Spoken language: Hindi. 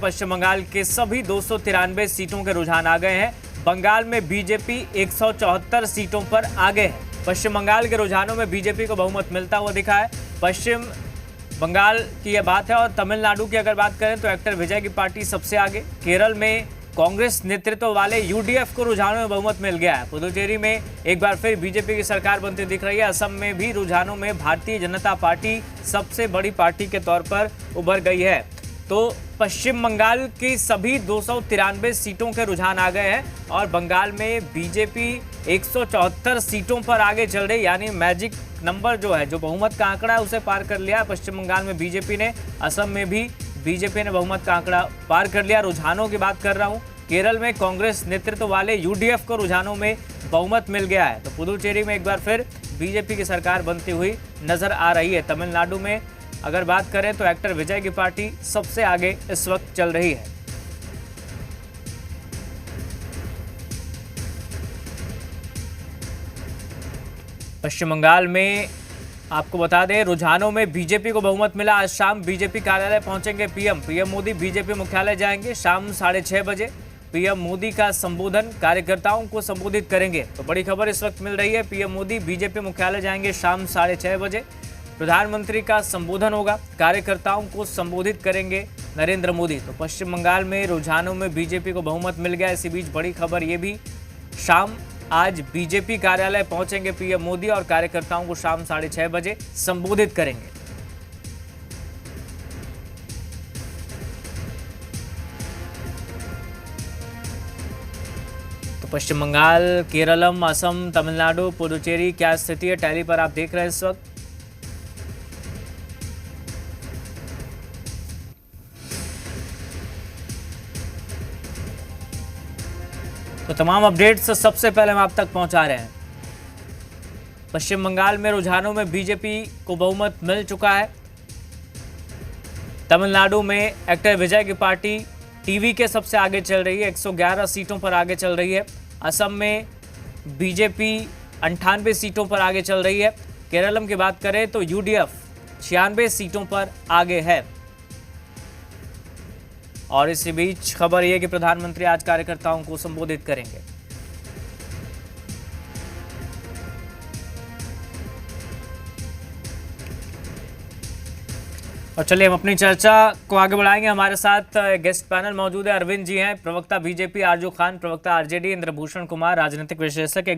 पश्चिम बंगाल के सभी 293 सीटों के रुझान आ गए हैं। बंगाल में बीजेपी 174 सीटों पर आगे है। पश्चिम बंगाल के रुझानों में बीजेपी को बहुमत मिलता हुआ दिखा है। पश्चिम बंगाल की यह बात है। और तमिलनाडु की अगर बात करें तो एक्टर विजय की पार्टी सबसे आगे। केरल में कांग्रेस नेतृत्व वाले यूडीएफ को रुझानों में बहुमत मिल गया है। पुदुचेरी में एक बार फिर बीजेपी की सरकार बनती दिख रही है। असम में भी रुझानों में भारतीय जनता पार्टी सबसे बड़ी पार्टी के तौर पर उभर गई है। तो पश्चिम बंगाल की सभी 293 सीटों के रुझान आ गए हैं और बंगाल में बीजेपी 174 सीटों पर आगे चल रही, यानी मैजिक नंबर जो है, जो बहुमत का आंकड़ा है, उसे पार कर लिया। पश्चिम बंगाल में बीजेपी ने, असम में भी बीजेपी ने बहुमत का आंकड़ा पार कर लिया। रुझानों की बात कर रहा हूं, केरल में कांग्रेस नेतृत्व वाले यूडीएफ को रुझानों में बहुमत मिल गया है। तो पुदुचेरी में एक बार फिर बीजेपी की सरकार बनती हुई नजर आ रही है। तमिलनाडु में अगर बात करें तो एक्टर विजय की पार्टी सबसे आगे इस वक्त चल रही है। पश्चिम बंगाल में आपको बता दें, रुझानों में बीजेपी को बहुमत मिला। आज शाम बीजेपी कार्यालय पहुंचेंगे पीएम मोदी। बीजेपी मुख्यालय जाएंगे शाम 6:30 बजे। पीएम मोदी का संबोधन, कार्यकर्ताओं को संबोधित करेंगे। तो बड़ी खबर इस वक्त मिल रही है, पीएम मोदी बीजेपी मुख्यालय जाएंगे शाम 6:30 बजे। प्रधानमंत्री का संबोधन होगा, कार्यकर्ताओं को संबोधित करेंगे नरेंद्र मोदी। तो पश्चिम बंगाल में रुझानों में बीजेपी को बहुमत मिल गया। इसी बीच बड़ी खबर ये भी, शाम आज बीजेपी कार्यालय पहुंचेंगे पीएम मोदी और कार्यकर्ताओं को शाम 6:30 बजे संबोधित करेंगे। तो पश्चिम बंगाल, केरलम, असम, तमिलनाडु, पुदुचेरी, क्या स्थिति है टैली पर आप देख रहे हैं इस वक्त। तो तमाम अपडेट्स सबसे पहले हम आप तक पहुंचा रहे हैं। पश्चिम बंगाल में रुझानों में बीजेपी को बहुमत मिल चुका है। तमिलनाडु में एक्टर विजय की पार्टी टीवी के सबसे आगे चल रही है, 111 सीटों पर आगे चल रही है। असम में बीजेपी 98 सीटों पर आगे चल रही है। केरलम की बात करें तो यूडीएफ 96 सीटों पर आगे है। और इसी बीच खबर यह कि प्रधानमंत्री आज कार्यकर्ताओं को संबोधित करेंगे। और चलिए हम अपनी चर्चा को आगे बढ़ाएंगे। हमारे साथ गेस्ट पैनल मौजूद है। अरविंद जी हैं, प्रवक्ता बीजेपी, आरजू खान, प्रवक्ता आरजेडी, इंद्रभूषण कुमार, राजनीतिक विश्लेषक।